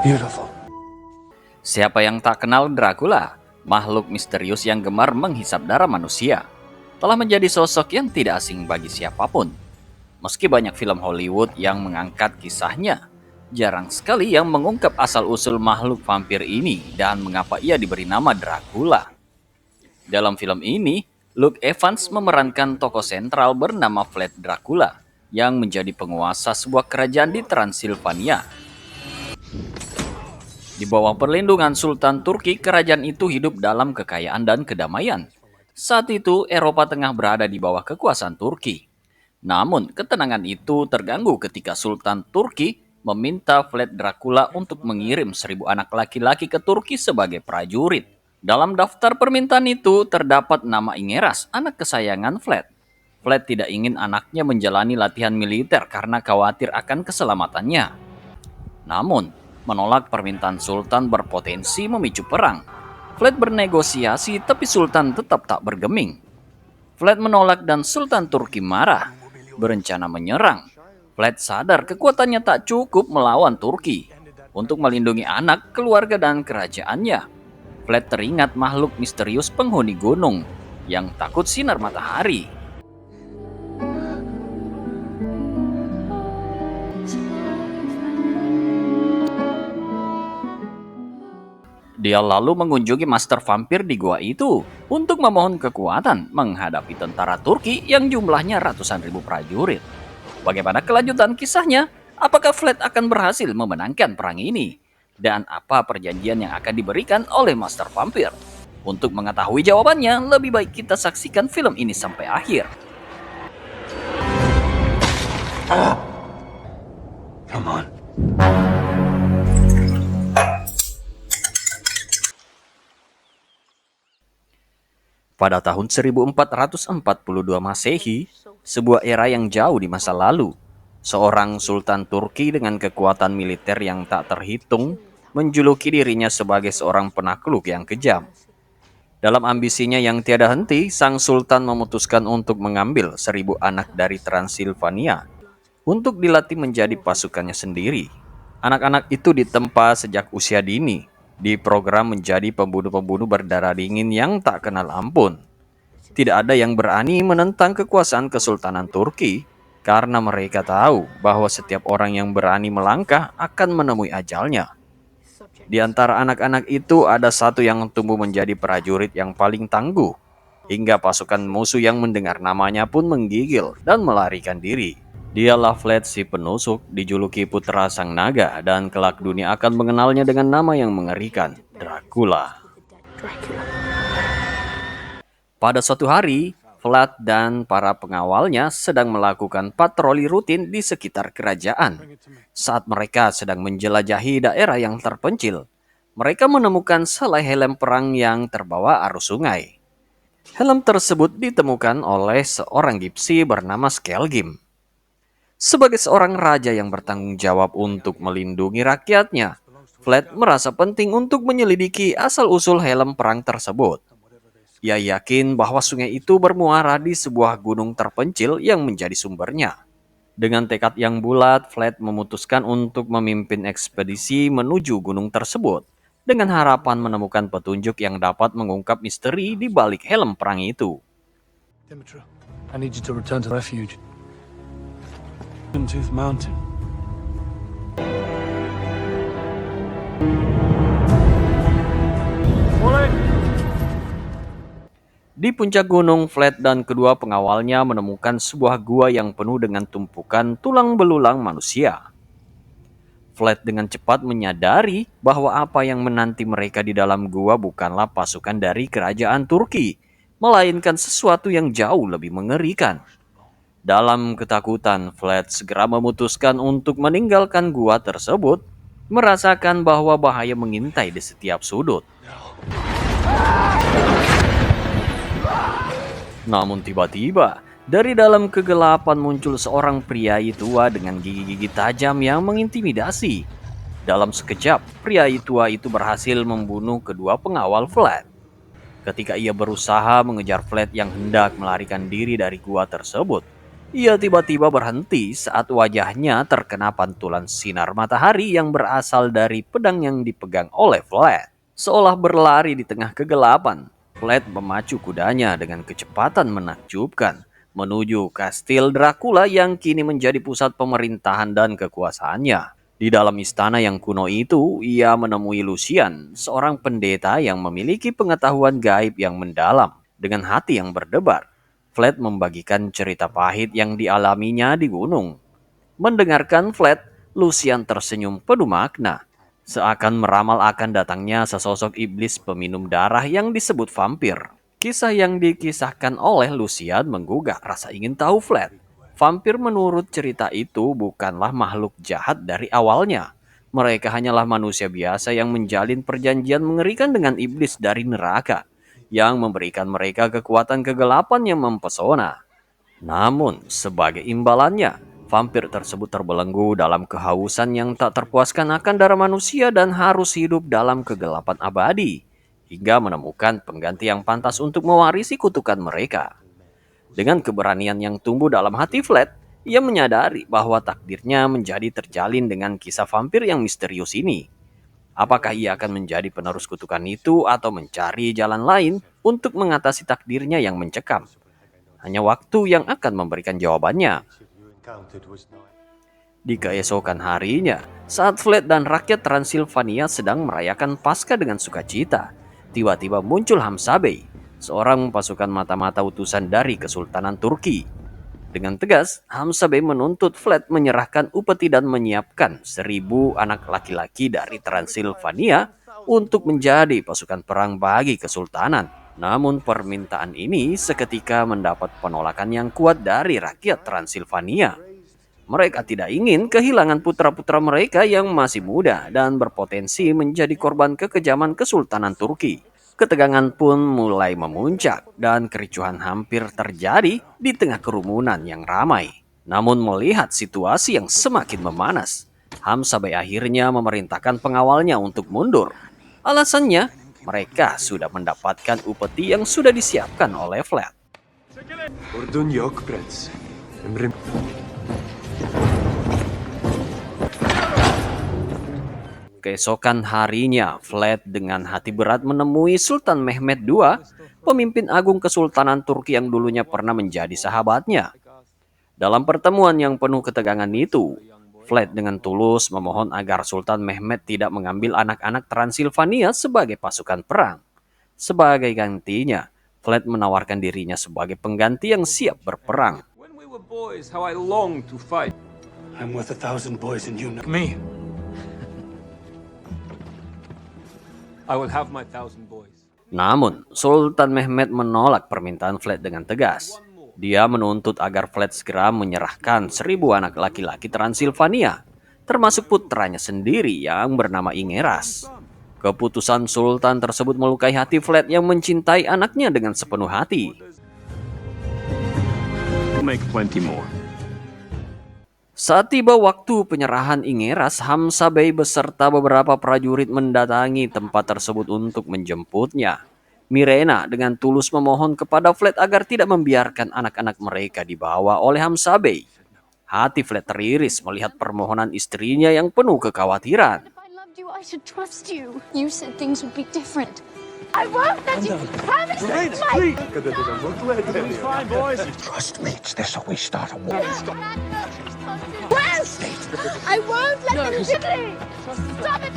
Beautiful. Siapa yang tak kenal Dracula, makhluk misterius yang gemar menghisap darah manusia, telah menjadi sosok yang tidak asing bagi siapapun. Meski banyak film Hollywood yang mengangkat kisahnya, jarang sekali yang mengungkap asal-usul makhluk vampir ini dan mengapa ia diberi nama Dracula. Dalam film ini, Luke Evans memerankan tokoh sentral bernama Vlad Dracula yang menjadi penguasa sebuah kerajaan di Transilvania. Di bawah perlindungan Sultan Turki, kerajaan itu hidup dalam kekayaan dan kedamaian. Saat itu, Eropa Tengah berada di bawah kekuasaan Turki. Namun, ketenangan itu terganggu ketika Sultan Turki meminta Vlad Dracula untuk mengirim 1.000 anak laki-laki ke Turki sebagai prajurit. Dalam daftar permintaan itu terdapat nama Ingeras, anak kesayangan Vlad. Vlad tidak ingin anaknya menjalani latihan militer karena khawatir akan keselamatannya. Namun, menolak permintaan Sultan berpotensi memicu perang. Vlad bernegosiasi, tapi Sultan tetap tak bergeming. Vlad menolak dan Sultan Turki marah, berencana menyerang. Vlad sadar kekuatannya tak cukup melawan Turki. Untuk melindungi anak, keluarga, dan kerajaannya, Vlad teringat makhluk misterius penghuni gunung yang takut sinar matahari. Dia lalu mengunjungi master vampir di gua itu untuk memohon kekuatan menghadapi tentara Turki yang jumlahnya ratusan ribu prajurit. Bagaimana kelanjutan kisahnya? Apakah Vlad akan berhasil memenangkan perang ini? Dan apa perjanjian yang akan diberikan oleh master vampir? Untuk mengetahui jawabannya, lebih baik kita saksikan film ini sampai akhir. Come on. Pada tahun 1442 Masehi, sebuah era yang jauh di masa lalu, seorang sultan Turki dengan kekuatan militer yang tak terhitung menjuluki dirinya sebagai seorang penakluk yang kejam. Dalam ambisinya yang tiada henti, sang sultan memutuskan untuk mengambil 1.000 anak dari Transilvania untuk dilatih menjadi pasukannya sendiri. Anak-anak itu ditempa sejak usia dini, diprogram menjadi pembunuh-pembunuh berdarah dingin yang tak kenal ampun. Tidak ada yang berani menentang kekuasaan Kesultanan Turki karena mereka tahu bahwa setiap orang yang berani melangkah akan menemui ajalnya. Di antara anak-anak itu ada satu yang tumbuh menjadi prajurit yang paling tangguh, hingga pasukan musuh yang mendengar namanya pun menggigil dan melarikan diri. Dialah Vlad si penusuk, dijuluki putra sang naga, dan kelak dunia akan mengenalnya dengan nama yang mengerikan, Dracula. Pada suatu hari, Vlad dan para pengawalnya sedang melakukan patroli rutin di sekitar kerajaan. Saat mereka sedang menjelajahi daerah yang terpencil, mereka menemukan selai helm perang yang terbawa arus sungai. Helm tersebut ditemukan oleh seorang gipsi bernama Skelgim. Sebagai seorang raja yang bertanggung jawab untuk melindungi rakyatnya, Vlad merasa penting untuk menyelidiki asal-usul helm perang tersebut. Ia yakin bahwa sungai itu bermuara di sebuah gunung terpencil yang menjadi sumbernya. Dengan tekad yang bulat, Vlad memutuskan untuk memimpin ekspedisi menuju gunung tersebut dengan harapan menemukan petunjuk yang dapat mengungkap misteri di balik helm perang itu. Dimitra, I need you to return to refuge. Tooth Mountain. Di puncak gunung, Vlad dan kedua pengawalnya menemukan sebuah gua yang penuh dengan tumpukan tulang belulang manusia. Vlad dengan cepat menyadari bahwa apa yang menanti mereka di dalam gua bukanlah pasukan dari kerajaan Turki, melainkan sesuatu yang jauh lebih mengerikan. Dalam ketakutan, Vlad segera memutuskan untuk meninggalkan gua tersebut, merasakan bahwa bahaya mengintai di setiap sudut. Namun tiba-tiba, dari dalam kegelapan muncul seorang priai tua dengan gigi-gigi tajam yang mengintimidasi. Dalam sekejap, priai tua itu berhasil membunuh kedua pengawal Vlad. Ketika ia berusaha mengejar Vlad yang hendak melarikan diri dari gua tersebut, Ia tiba-tiba berhenti saat wajahnya terkena pantulan sinar matahari yang berasal dari pedang yang dipegang oleh Vlad. Seolah berlari di tengah kegelapan, Vlad memacu kudanya dengan kecepatan menakjubkan menuju kastil Dracula yang kini menjadi pusat pemerintahan dan kekuasaannya. Di dalam istana yang kuno itu, ia menemui Lucian, seorang pendeta yang memiliki pengetahuan gaib yang mendalam. Dengan hati yang berdebar, Vlad membagikan cerita pahit yang dialaminya di gunung. Mendengarkan Vlad, Lucian tersenyum penuh makna, seakan meramal akan datangnya sesosok iblis peminum darah yang disebut vampir. Kisah yang dikisahkan oleh Lucian menggugah rasa ingin tahu Vlad. Vampir menurut cerita itu bukanlah makhluk jahat dari awalnya. Mereka hanyalah manusia biasa yang menjalin perjanjian mengerikan dengan iblis dari neraka, yang memberikan mereka kekuatan kegelapan yang mempesona. Namun, sebagai imbalannya, vampir tersebut terbelenggu dalam kehausan yang tak terpuaskan akan darah manusia dan harus hidup dalam kegelapan abadi, hingga menemukan pengganti yang pantas untuk mewarisi kutukan mereka. Dengan keberanian yang tumbuh dalam hati Vlad, ia menyadari bahwa takdirnya menjadi terjalin dengan kisah vampir yang misterius ini. Apakah ia akan menjadi penerus kutukan itu atau mencari jalan lain untuk mengatasi takdirnya yang mencekam? Hanya waktu yang akan memberikan jawabannya. Di keesokan harinya, saat Vlad dan rakyat Transilvania sedang merayakan Paskah dengan sukacita, tiba-tiba muncul Hamzabey, seorang pasukan mata-mata utusan dari Kesultanan Turki. Dengan tegas, Hamzabey menuntut Vlad menyerahkan upeti dan menyiapkan 1.000 anak laki-laki dari Transilvania untuk menjadi pasukan perang bagi Kesultanan. Namun permintaan ini seketika mendapat penolakan yang kuat dari rakyat Transilvania. Mereka tidak ingin kehilangan putra-putra mereka yang masih muda dan berpotensi menjadi korban kekejaman Kesultanan Turki. Ketegangan pun mulai memuncak dan kericuhan hampir terjadi di tengah kerumunan yang ramai. Namun melihat situasi yang semakin memanas, Hamzabey akhirnya memerintahkan pengawalnya untuk mundur. Alasannya, mereka sudah mendapatkan upeti yang sudah disiapkan oleh Vlad. Keesokan harinya, Vlad dengan hati berat menemui Sultan Mehmed II, pemimpin agung Kesultanan Turki yang dulunya pernah menjadi sahabatnya. Dalam pertemuan yang penuh ketegangan itu, Vlad dengan tulus memohon agar Sultan Mehmed tidak mengambil anak-anak Transilvania sebagai pasukan perang. Sebagai gantinya, Vlad menawarkan dirinya sebagai pengganti yang siap berperang. I'm worth 1,000 boys and you know me. I will have my 1,000 boys. Namun, Sultan Mehmed menolak permintaan Vlad dengan tegas. Dia menuntut agar Vlad segera menyerahkan 1.000 anak laki-laki Transilvania, termasuk putranya sendiri yang bernama Ingeras. Keputusan Sultan tersebut melukai hati Vlad yang mencintai anaknya dengan sepenuh hati. Saat tiba waktu penyerahan Ingeras, Hamzabey beserta beberapa prajurit mendatangi tempat tersebut untuk menjemputnya. Mirena dengan tulus memohon kepada Vlad agar tidak membiarkan anak-anak mereka dibawa oleh Hamzabey. Hati Vlad teriris melihat permohonan istrinya yang penuh kekhawatiran. I should trust you. You said things would be different. I won't let you. Promise me. Fine, boys. Trust me, it's this how we start a war. Well, I won't let them hit me. Stop it.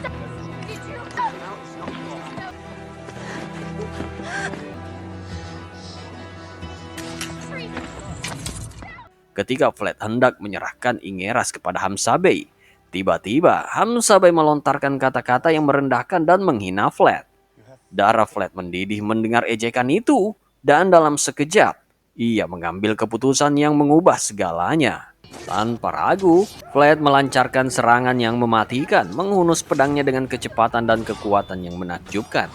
Ketika Vlad hendak menyerahkan Ingeras kepada Hamzabey, tiba-tiba Hamzabey melontarkan kata-kata yang merendahkan dan menghina Vlad. Darah Vlad mendidih mendengar ejekan itu, dan dalam sekejap, ia mengambil keputusan yang mengubah segalanya. Tanpa ragu, Vlad melancarkan serangan yang mematikan, menghunus pedangnya dengan kecepatan dan kekuatan yang menakjubkan.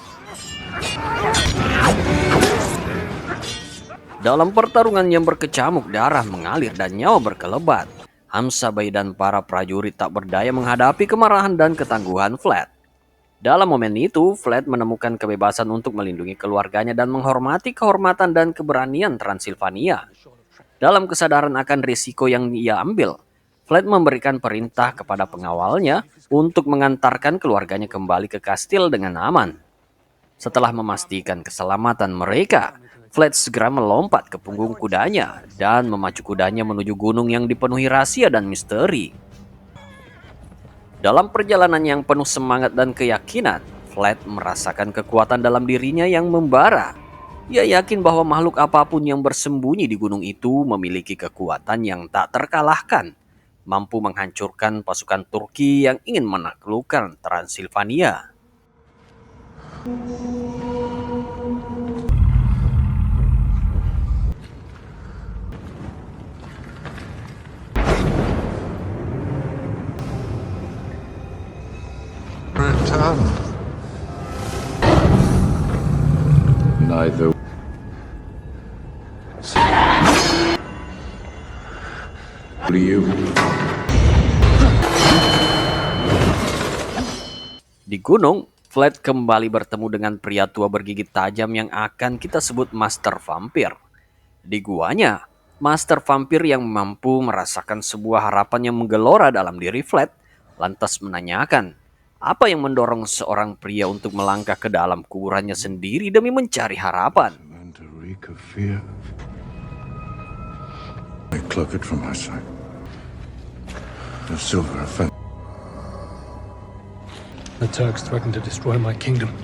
Dalam pertarungan yang berkecamuk, darah mengalir dan nyawa berkelebat. Hamzabey dan para prajurit tak berdaya menghadapi kemarahan dan ketangguhan Vlad. Dalam momen itu, Vlad menemukan kebebasan untuk melindungi keluarganya dan menghormati kehormatan dan keberanian Transilvania. Dalam kesadaran akan risiko yang ia ambil, Fled memberikan perintah kepada pengawalnya untuk mengantarkan keluarganya kembali ke kastil dengan aman. Setelah memastikan keselamatan mereka, Fled segera melompat ke punggung kudanya dan memacu kudanya menuju gunung yang dipenuhi rahasia dan misteri. Dalam perjalanan yang penuh semangat dan keyakinan, Fled merasakan kekuatan dalam dirinya yang membara. Ia yakin bahwa makhluk apapun yang bersembunyi di gunung itu memiliki kekuatan yang tak terkalahkan, mampu menghancurkan pasukan Turki yang ingin menaklukkan Transilvania. Return. Neither. You. Di gunung, Fled kembali bertemu dengan pria tua bergigit tajam yang akan kita sebut Master Vampir. Di guanya, Master Vampir yang mampu merasakan sebuah harapan yang menggelora dalam diri Fled, lantas menanyakan, apa yang mendorong seorang pria untuk melangkah ke dalam kuburannya sendiri demi mencari harapan. And a reek of fear. I cloak it from my sight. The silver offense. The Turks threatened to destroy my kingdom.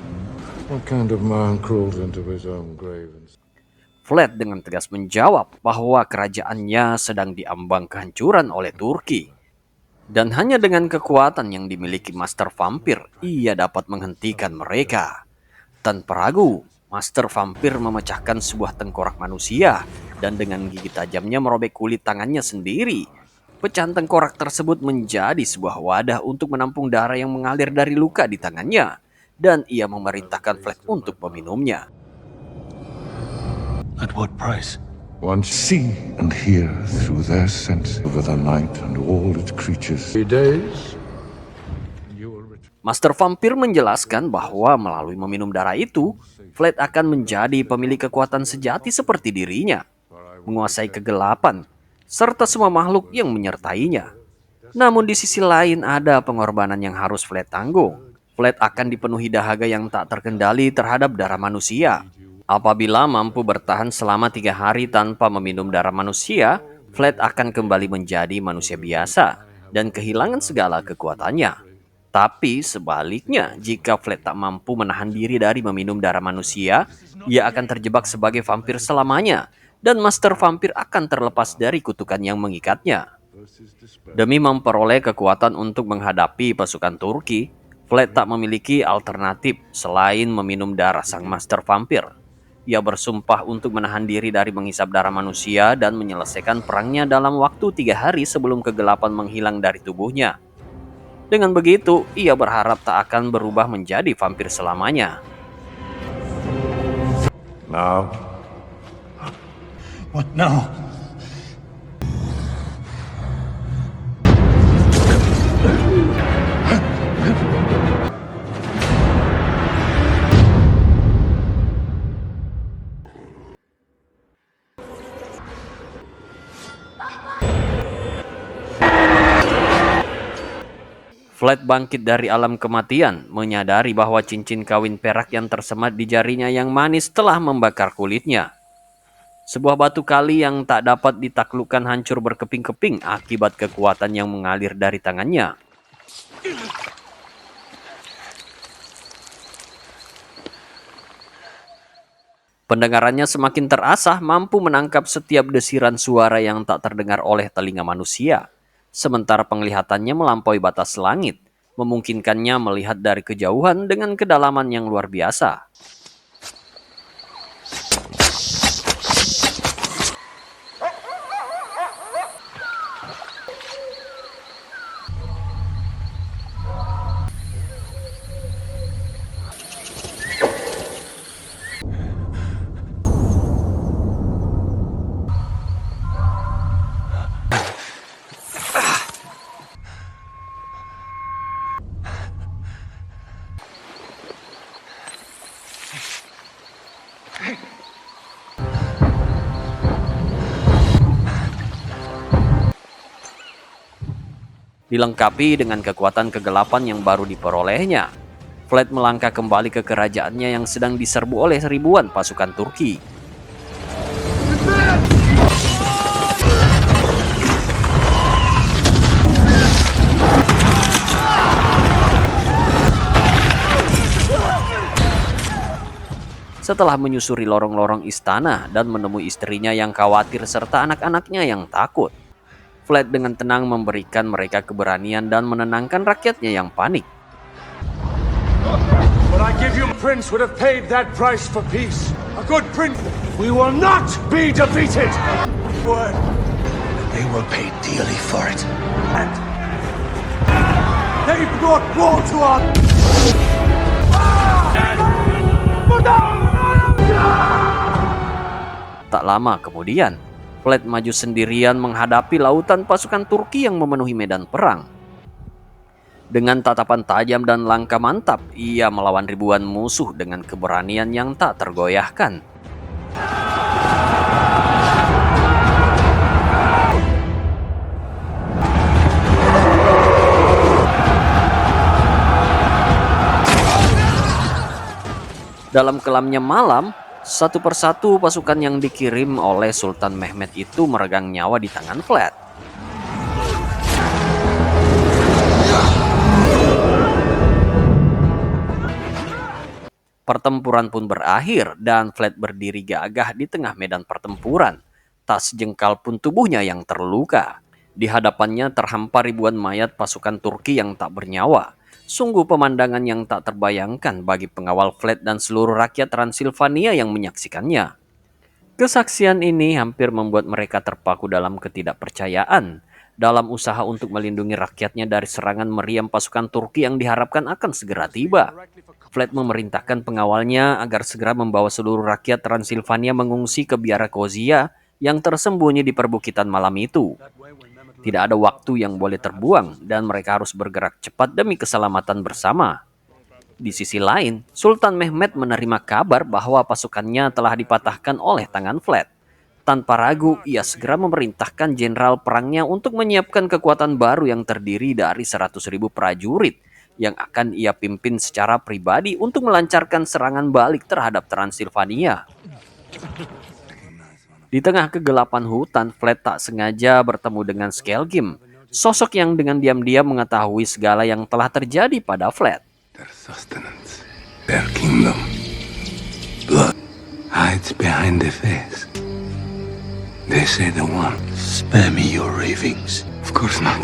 What kind of man crawls into his own grave and... Fled dengan tegas menjawab bahwa kerajaannya sedang diambang kehancuran oleh Turki. Dan hanya dengan kekuatan yang dimiliki Master Vampir, ia dapat menghentikan mereka. Tanpa ragu, Master Vampir memecahkan sebuah tengkorak manusia dan dengan gigi tajamnya merobek kulit tangannya sendiri. Pecahan tengkorak tersebut menjadi sebuah wadah untuk menampung darah yang mengalir dari luka di tangannya. Dan ia memerintahkan Fled untuk meminumnya. At what price? One see and hear through their sense over the night and all its creatures. 3 days. You will return. Master Vampir menjelaskan bahwa melalui meminum darah itu, Fled akan menjadi pemilik kekuatan sejati seperti dirinya, menguasai kegelapan, serta semua makhluk yang menyertainya. Namun di sisi lain ada pengorbanan yang harus Fled tanggung. Fled akan dipenuhi dahaga yang tak terkendali terhadap darah manusia. Apabila mampu bertahan selama 3 hari tanpa meminum darah manusia, Fled akan kembali menjadi manusia biasa dan kehilangan segala kekuatannya. Tapi sebaliknya, jika Fled tak mampu menahan diri dari meminum darah manusia, ia akan terjebak sebagai vampir selamanya, dan Master Vampir akan terlepas dari kutukan yang mengikatnya. Demi memperoleh kekuatan untuk menghadapi pasukan Turki, Fled tak memiliki alternatif selain meminum darah sang Master Vampir. Ia bersumpah untuk menahan diri dari menghisap darah manusia dan menyelesaikan perangnya dalam waktu 3 hari sebelum kegelapan menghilang dari tubuhnya. Dengan begitu, ia berharap tak akan berubah menjadi vampir selamanya. Now, What now? Fled bangkit dari alam kematian, menyadari bahwa cincin kawin perak yang tersemat di jarinya yang manis telah membakar kulitnya. Sebuah batu kali yang tak dapat ditaklukkan hancur berkeping-keping akibat kekuatan yang mengalir dari tangannya. Pendengarannya semakin terasah, mampu menangkap setiap desiran suara yang tak terdengar oleh telinga manusia. Sementara penglihatannya melampaui batas langit, memungkinkannya melihat dari kejauhan dengan kedalaman yang luar biasa. dilengkapi dengan kekuatan kegelapan yang baru diperolehnya. Vlad melangkah kembali ke kerajaannya yang sedang diserbu oleh ribuan pasukan Turki. Setelah menyusuri lorong-lorong istana dan menemui istrinya yang khawatir serta anak-anaknya yang takut, Vlad dengan tenang memberikan mereka keberanian dan menenangkan rakyatnya yang panik. But I give you, Prince would have paid that price for peace. A good prince. We will not be defeated. Word. They will pay dearly for it. And they brought war to us. Tak lama kemudian, Vlad maju sendirian menghadapi lautan pasukan Turki yang memenuhi medan perang. Dengan tatapan tajam dan langkah mantap, ia melawan ribuan musuh dengan keberanian yang tak tergoyahkan. Dalam kelamnya malam, satu persatu pasukan yang dikirim oleh Sultan Mehmed itu meregang nyawa di tangan Vlad. Pertempuran pun berakhir dan Vlad berdiri gagah di tengah medan pertempuran. Tak sejengkal pun tubuhnya yang terluka. Di hadapannya terhampar ribuan mayat pasukan Turki yang tak bernyawa. Sungguh pemandangan yang tak terbayangkan bagi pengawal Vlad dan seluruh rakyat Transilvania yang menyaksikannya. Kesaksian ini hampir membuat mereka terpaku dalam ketidakpercayaan dalam usaha untuk melindungi rakyatnya dari serangan meriam pasukan Turki yang diharapkan akan segera tiba. Vlad memerintahkan pengawalnya agar segera membawa seluruh rakyat Transilvania mengungsi ke Biara Kozia yang tersembunyi di perbukitan malam itu. Tidak ada waktu yang boleh terbuang dan mereka harus bergerak cepat demi keselamatan bersama. Di sisi lain, Sultan Mehmed menerima kabar bahwa pasukannya telah dipatahkan oleh tangan Vlad. Tanpa ragu, ia segera memerintahkan jenderal perangnya untuk menyiapkan kekuatan baru yang terdiri dari 100.000 prajurit yang akan ia pimpin secara pribadi untuk melancarkan serangan balik terhadap Transilvania. Di tengah kegelapan hutan, Vlad tak sengaja bertemu dengan Skelgim, sosok yang dengan diam-diam mengetahui segala yang telah terjadi pada Vlad. Their sustenance, their kingdom. Blood hides behind the face. They say the one, spare me your ravings. Of course not.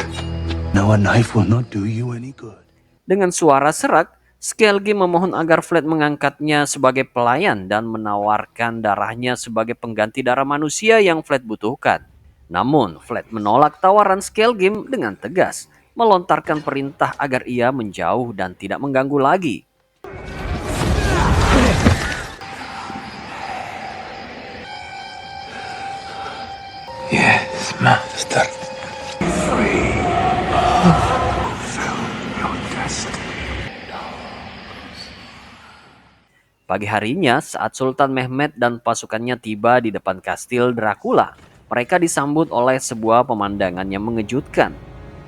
Now a knife will not do you any good. Dengan suara serak, Skelgim memohon agar Vlad mengangkatnya sebagai pelayan dan menawarkan darahnya sebagai pengganti darah manusia yang Vlad butuhkan. Namun, Vlad menolak tawaran Skelgim dengan tegas, melontarkan perintah agar ia menjauh dan tidak mengganggu lagi. Yes, master. Free. Pagi harinya, saat Sultan Mehmed dan pasukannya tiba di depan kastil Dracula, mereka disambut oleh sebuah pemandangan yang mengejutkan.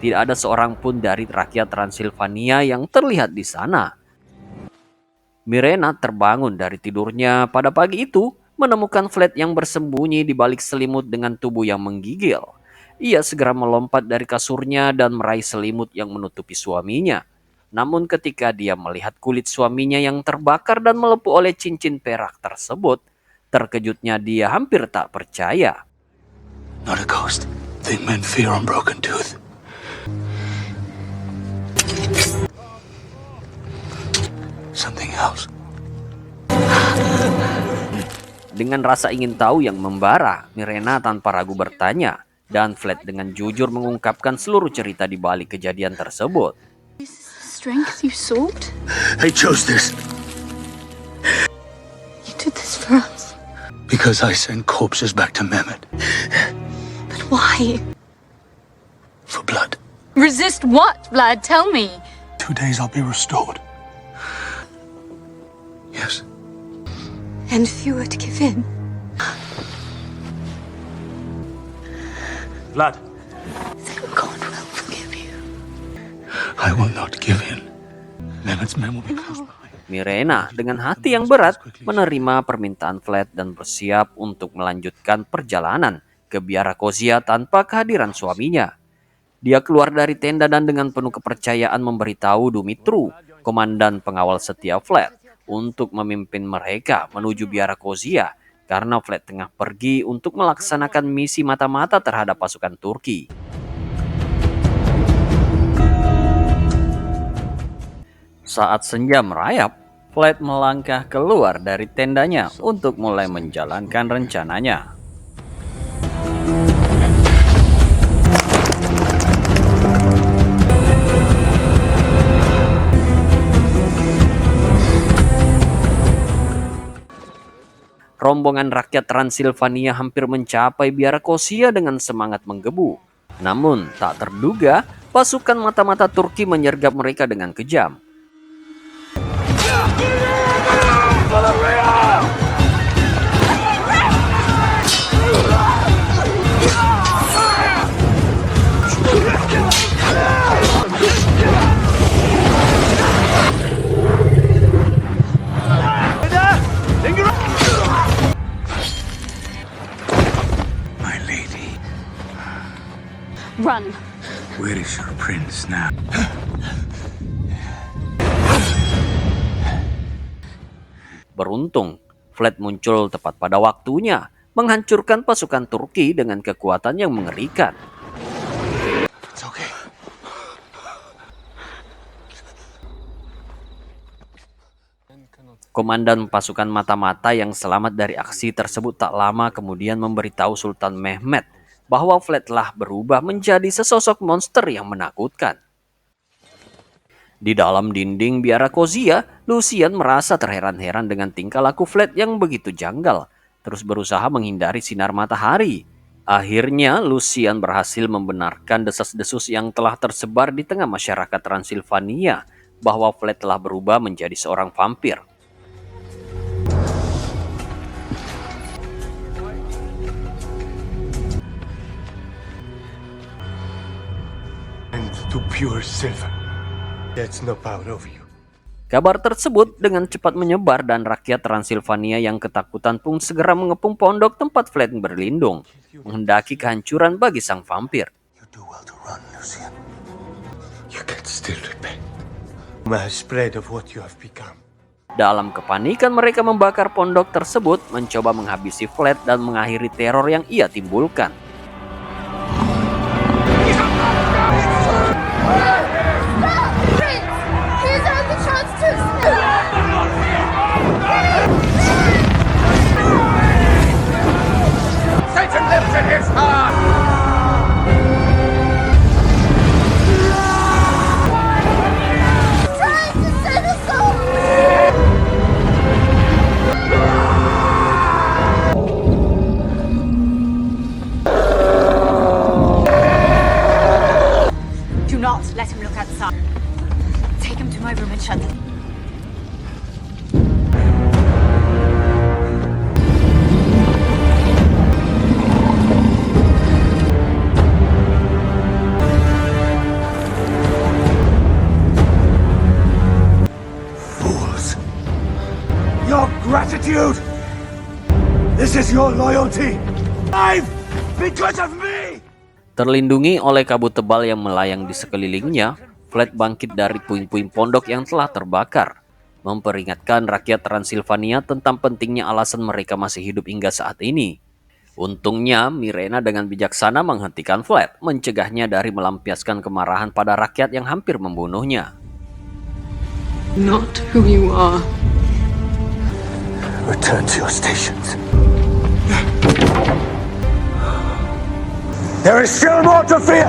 Tidak ada seorang pun dari rakyat Transilvania yang terlihat di sana. Mirena terbangun dari tidurnya pada pagi itu, menemukan Vlad yang bersembunyi di balik selimut dengan tubuh yang menggigil. Ia segera melompat dari kasurnya dan meraih selimut yang menutupi suaminya. Namun ketika dia melihat kulit suaminya yang terbakar dan melepuh oleh cincin perak tersebut, terkejutnya dia hampir tak percaya. Not a ghost. Think men fear unbroken tooth. Something else. Dengan rasa ingin tahu yang membara, Mirena tanpa ragu bertanya, dan Vlad dengan jujur mengungkapkan seluruh cerita di balik kejadian tersebut. Strength you sought? I chose this You did this for us. because I sent corpses back to Mehmet But why? for blood. Resist what, Vlad? Tell me. 2 days I'll be restored. Yes. And if you were to give in? Vlad, Then God will forgive you. I will not give in. Leonard's men will be close behind. Mirena dengan hati yang berat menerima permintaan Vlad dan bersiap untuk melanjutkan perjalanan ke Biara Kozia tanpa kehadiran suaminya. Dia keluar dari tenda dan dengan penuh kepercayaan memberitahu Dumitru, komandan pengawal setia Vlad, untuk memimpin mereka menuju Biara Kozia karena Vlad tengah pergi untuk melaksanakan misi mata-mata terhadap pasukan Turki. Saat senja merayap, Vlad melangkah keluar dari tendanya untuk mulai menjalankan rencananya. Rombongan rakyat Transilvania hampir mencapai Biara Kozia dengan semangat menggebu. Namun, tak terduga, pasukan mata-mata Turki menyergap mereka dengan kejam. My lady, Run. where is your prince now? Beruntung, Vlad muncul tepat pada waktunya, menghancurkan pasukan Turki dengan kekuatan yang mengerikan. It's okay. Komandan pasukan mata-mata yang selamat dari aksi tersebut tak lama kemudian memberitahu Sultan Mehmed bahwa Vlad telah berubah menjadi sesosok monster yang menakutkan. Di dalam dinding Biara Kozia, Lucian merasa terheran-heran dengan tingkah laku Vlad yang begitu janggal, terus berusaha menghindari sinar matahari. Akhirnya, Lucian berhasil membenarkan desas-desus yang telah tersebar di tengah masyarakat Transilvania bahwa Vlad telah berubah menjadi seorang vampir. And to pure silver. That's no power over you. Kabar tersebut dengan cepat menyebar dan rakyat Transilvania yang ketakutan pun segera mengepung pondok tempat Vlad berlindung, menghendaki kehancuran bagi sang vampir. You do well to run, Lucian. You can still repent. Mass spread of what you have become. Dalam kepanikan mereka membakar pondok tersebut, mencoba menghabisi Vlad dan mengakhiri teror yang ia timbulkan. Here's the chance to Satan lives in his heart! trying to set us off. Do not let him look outside. Take him to my room and shut the Fools! Your gratitude! This is your loyalty! Life because of me! Terlindungi oleh kabut tebal yang melayang di sekelilingnya, Vlad bangkit dari puing-puing pondok yang telah terbakar, memperingatkan rakyat Transilvania tentang pentingnya alasan mereka masih hidup hingga saat ini. Untungnya, Mirena dengan bijaksana menghentikan Vlad, mencegahnya dari melampiaskan kemarahan pada rakyat yang hampir membunuhnya. Not who you are. Return to your stations. There is still more to fear!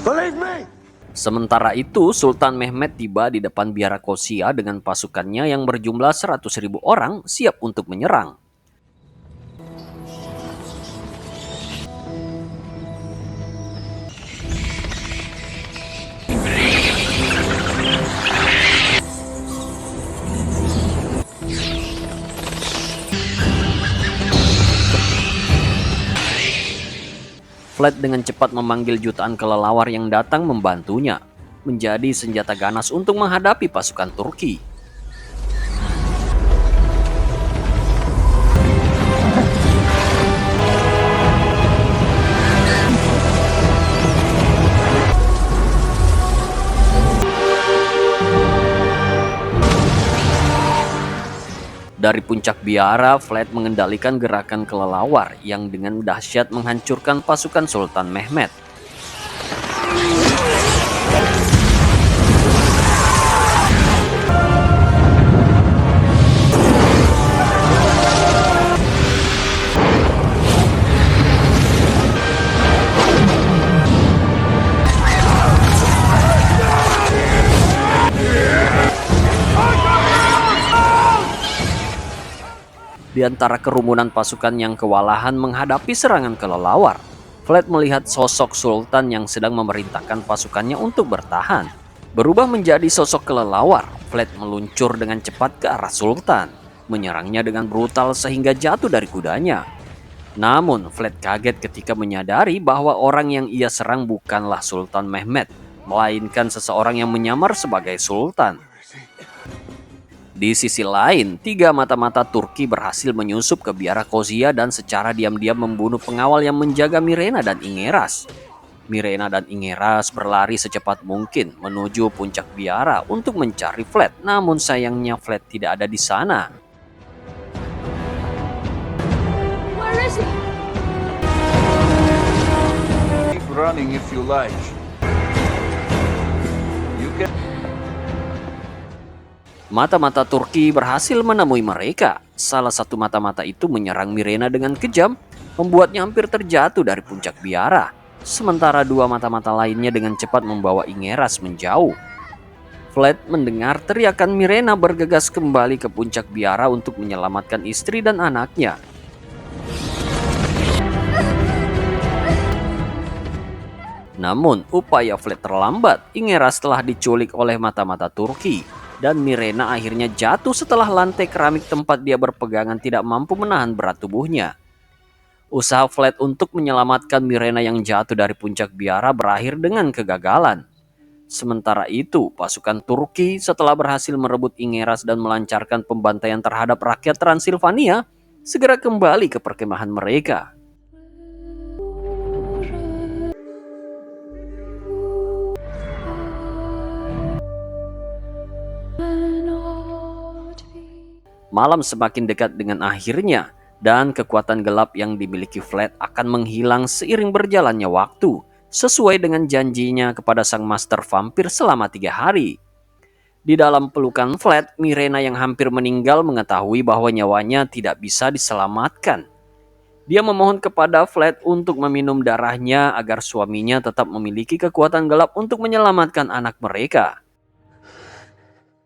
Believe me! Sementara itu, Sultan Mehmed tiba di depan Biara Kozia dengan pasukannya yang berjumlah 100.000 orang siap untuk menyerang. Flat dengan cepat memanggil jutaan kelelawar yang datang membantunya, menjadi senjata ganas untuk menghadapi pasukan Turki. Dari puncak biara, Flat mengendalikan gerakan kelelawar yang dengan dahsyat menghancurkan pasukan Sultan Mehmed. Di antara kerumunan pasukan yang kewalahan menghadapi serangan kelelawar, Flat melihat sosok Sultan yang sedang memerintahkan pasukannya untuk bertahan. Berubah menjadi sosok kelelawar, Flat meluncur dengan cepat ke arah Sultan, menyerangnya dengan brutal sehingga jatuh dari kudanya. Namun, Flat kaget ketika menyadari bahwa orang yang ia serang bukanlah Sultan Mehmed, melainkan seseorang yang menyamar sebagai Sultan. Di sisi lain, 3 mata-mata Turki berhasil menyusup ke biara Kozia dan secara diam-diam membunuh pengawal yang menjaga Mirena dan Ingeras. Mirena dan Ingeras berlari secepat mungkin menuju puncak biara untuk mencari Flat, namun sayangnya Flat tidak ada di sana. Where is he? Keep running if you like. You can... Mata-mata Turki berhasil menemui mereka. Salah satu mata-mata itu menyerang Mirena dengan kejam, membuatnya hampir terjatuh dari puncak biara. Sementara 2 mata-mata lainnya dengan cepat membawa Ingeras menjauh. Flat mendengar teriakan Mirena bergegas kembali ke puncak biara untuk menyelamatkan istri dan anaknya. Namun, upaya Flat terlambat. Ingeras telah diculik oleh mata-mata Turki. Dan Mirena akhirnya jatuh setelah lantai keramik tempat dia berpegangan tidak mampu menahan berat tubuhnya. Usaha Flat untuk menyelamatkan Mirena yang jatuh dari puncak biara berakhir dengan kegagalan. Sementara itu, pasukan Turki setelah berhasil merebut Ingeras dan melancarkan pembantaian terhadap rakyat Transilvania, segera kembali ke perkemahan mereka. Malam semakin dekat dengan akhirnya, dan kekuatan gelap yang dimiliki Flat akan menghilang seiring berjalannya waktu, sesuai dengan janjinya kepada sang master vampir selama 3 hari. Di dalam pelukan Flat, Mirena yang hampir meninggal mengetahui bahwa nyawanya tidak bisa diselamatkan. Dia memohon kepada Flat untuk meminum darahnya agar suaminya tetap memiliki kekuatan gelap untuk menyelamatkan anak mereka.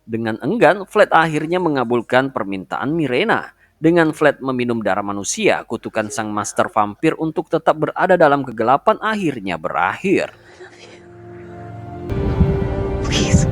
Dengan enggan, Flat akhirnya mengabulkan permintaan Mirena. Dengan Flat meminum darah manusia, kutukan sang master vampir untuk tetap berada dalam kegelapan akhirnya berakhir. Please.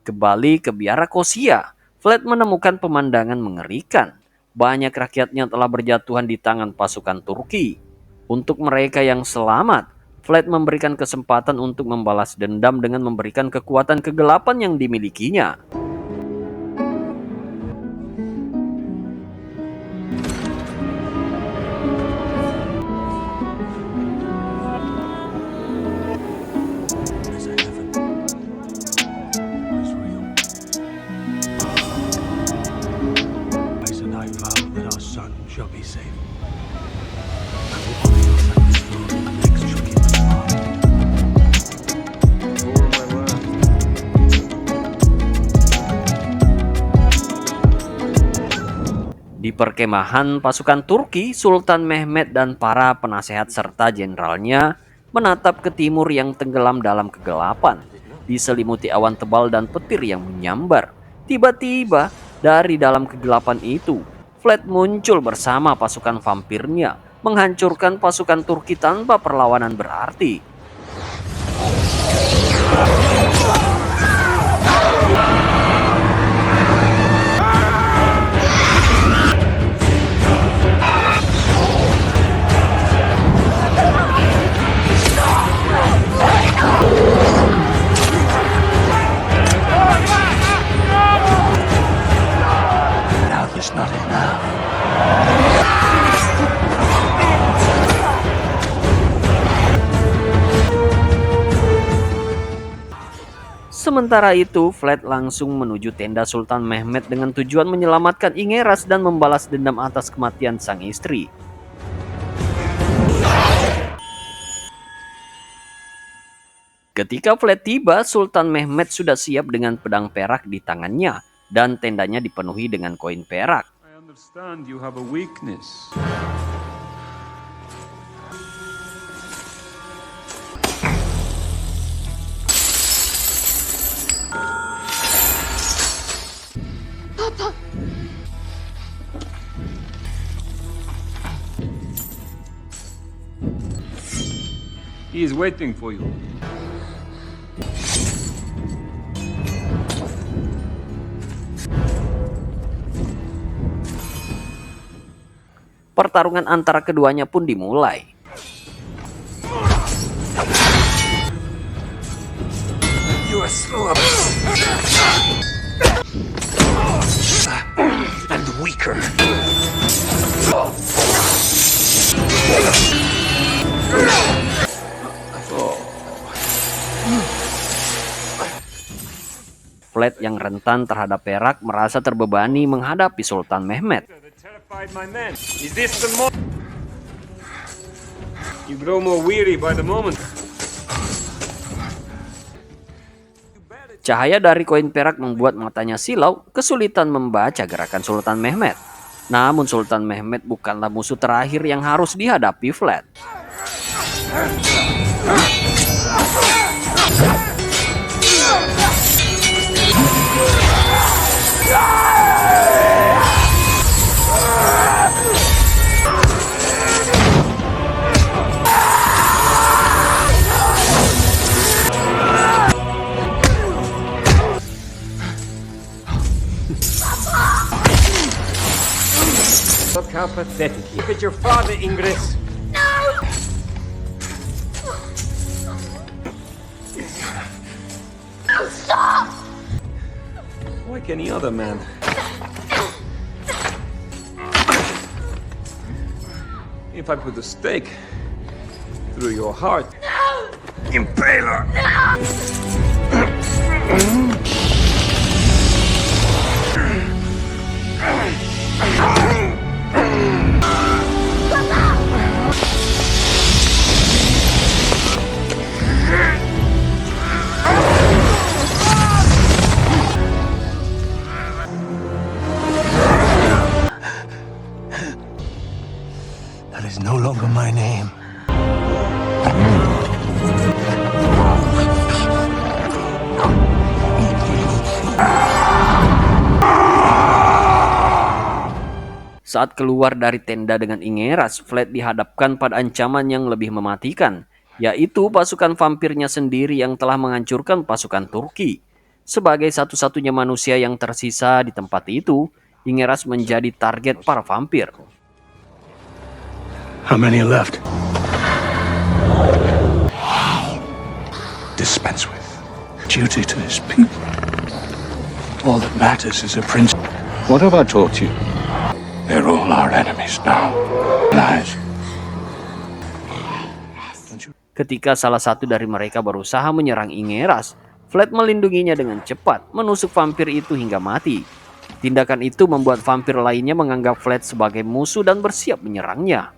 Kembali ke biara Kozia, Flat menemukan pemandangan mengerikan. Banyak rakyatnya telah berjatuhan di tangan pasukan Turki. Untuk mereka yang selamat, Flat memberikan kesempatan untuk membalas dendam dengan memberikan kekuatan kegelapan yang dimilikinya. Shall be safe. I will find the next Chucky. Di perkemahan pasukan Turki, Sultan Mehmet dan para penasehat serta jenderalnya menatap ke timur yang tenggelam dalam kegelapan, diselimuti awan tebal dan petir yang menyambar. Tiba-tiba, dari dalam kegelapan itu, Vlad muncul bersama pasukan vampirnya, menghancurkan pasukan Turki tanpa perlawanan berarti. Now there's not enough. Sementara itu, Vlad langsung menuju tenda Sultan Mehmet dengan tujuan menyelamatkan Ingeras dan membalas dendam atas kematian sang istri. Ketika Vlad tiba, Sultan Mehmet sudah siap dengan pedang perak di tangannya dan tendanya dipenuhi dengan koin perak. I understand you have a weakness. He is waiting for you. Pertarungan antara keduanya pun dimulai. You are slower and weaker. Vlad yang rentan terhadap perak merasa terbebani menghadapi Sultan Mehmet. Terrified my men. Is this the moment? You grow more weary by the moment. Cahaya dari koin perak membuat matanya silau, kesulitan membaca gerakan Sultan Mehmet. Namun Sultan Mehmet bukanlah musuh terakhir yang harus dihadapi Vlad. Look how pathetic. Look at your father, Ingris. Like any other man. If I put a stake through your heart, Impaler! That is no longer my name. Saat keluar dari tenda dengan Ingeras, Vlad dihadapkan pada ancaman yang lebih mematikan, yaitu pasukan vampirnya sendiri yang telah menghancurkan pasukan Turki. Sebagai satu-satunya manusia yang tersisa di tempat itu, Ingeras menjadi target para vampir. How many are left? Dispense with. Duty to his people. All that matters is a prince. What have I taught you? They're all our enemies now. Lies. Ketika salah satu dari mereka berusaha menyerang Ingeras, Vlad melindunginya dengan cepat, menusuk vampir itu hingga mati. Tindakan itu membuat vampir lainnya menganggap Vlad sebagai musuh dan bersiap menyerangnya.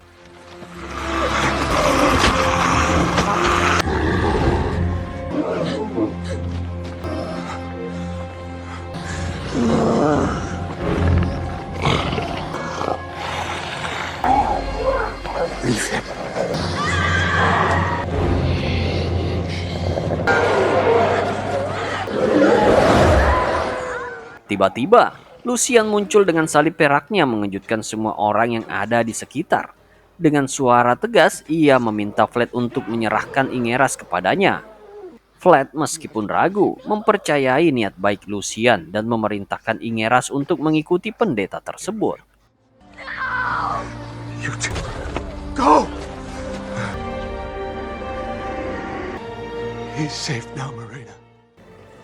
Tiba-tiba, Lucian muncul dengan salib peraknya mengejutkan semua orang yang ada di sekitar. Dengan suara tegas, ia meminta Vlad untuk menyerahkan Ingeras kepadanya. Vlad meskipun ragu, mempercayai niat baik Lucian dan memerintahkan Ingeras untuk mengikuti pendeta tersebut. You two, go! He's safe now, Marina.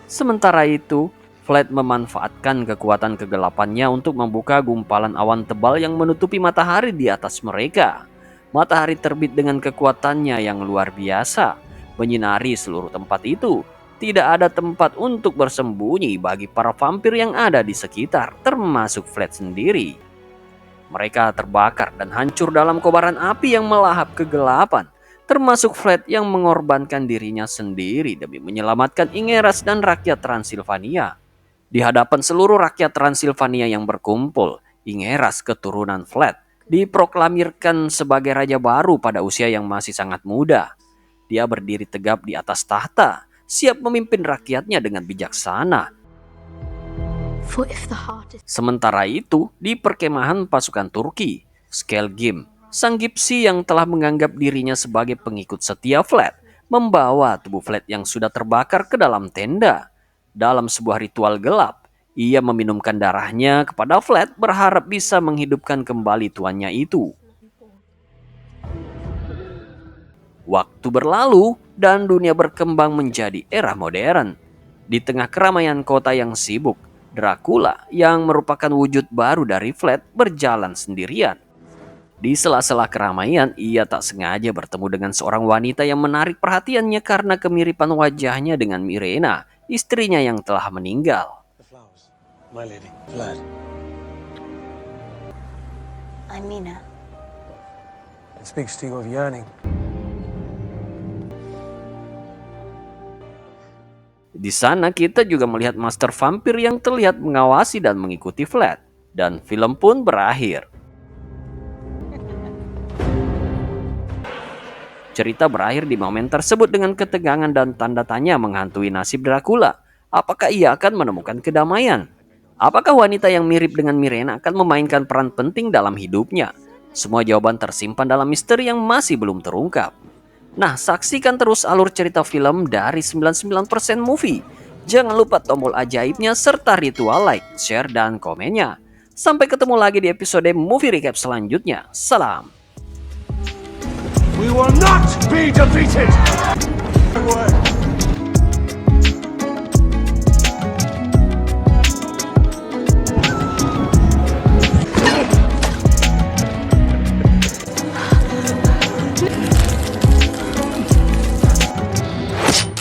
Sementara itu, Vlad memanfaatkan kekuatan kegelapannya untuk membuka gumpalan awan tebal yang menutupi matahari di atas mereka. Matahari terbit dengan kekuatannya yang luar biasa, menyinari seluruh tempat itu. Tidak ada tempat untuk bersembunyi bagi para vampir yang ada di sekitar, termasuk Vlad sendiri. Mereka terbakar dan hancur dalam kobaran api yang melahap kegelapan, termasuk Vlad yang mengorbankan dirinya sendiri demi menyelamatkan Ingeras dan rakyat Transilvania. Di hadapan seluruh rakyat Transilvania yang berkumpul, Ingeras keturunan Vlad diproklamirkan sebagai raja baru pada usia yang masih sangat muda. Dia berdiri tegap di atas tahta, siap memimpin rakyatnya dengan bijaksana. For if the heart is Sementara itu, di perkemahan pasukan Turki, Skelgim, sang gipsi yang telah menganggap dirinya sebagai pengikut setia Vlad, membawa tubuh Vlad yang sudah terbakar ke dalam tenda. Dalam sebuah ritual gelap, ia meminumkan darahnya kepada Vlad berharap bisa menghidupkan kembali tuannya itu. Waktu berlalu dan dunia berkembang menjadi era modern. Di tengah keramaian kota yang sibuk, Dracula yang merupakan wujud baru dari Vlad berjalan sendirian. Di sela-sela keramaian, ia tak sengaja bertemu dengan seorang wanita yang menarik perhatiannya karena kemiripan wajahnya dengan Mirena, istrinya yang telah meninggal. The flowers, my lady, Vlad. I'm Mina. It speaks to you of yearning. Di sana kita juga melihat master vampir yang terlihat mengawasi dan mengikuti Vlad. Dan film pun berakhir. Cerita berakhir di momen tersebut dengan ketegangan dan tanda tanya menghantui nasib Dracula. Apakah ia akan menemukan kedamaian? Apakah wanita yang mirip dengan Mirena akan memainkan peran penting dalam hidupnya? Semua jawaban tersimpan dalam misteri yang masih belum terungkap. Nah, saksikan terus alur cerita film dari 99% Movie. Jangan lupa tombol ajaibnya serta ritual like, share, dan komennya. Sampai ketemu lagi di episode Movie Recap selanjutnya. Salam. We will not be defeated!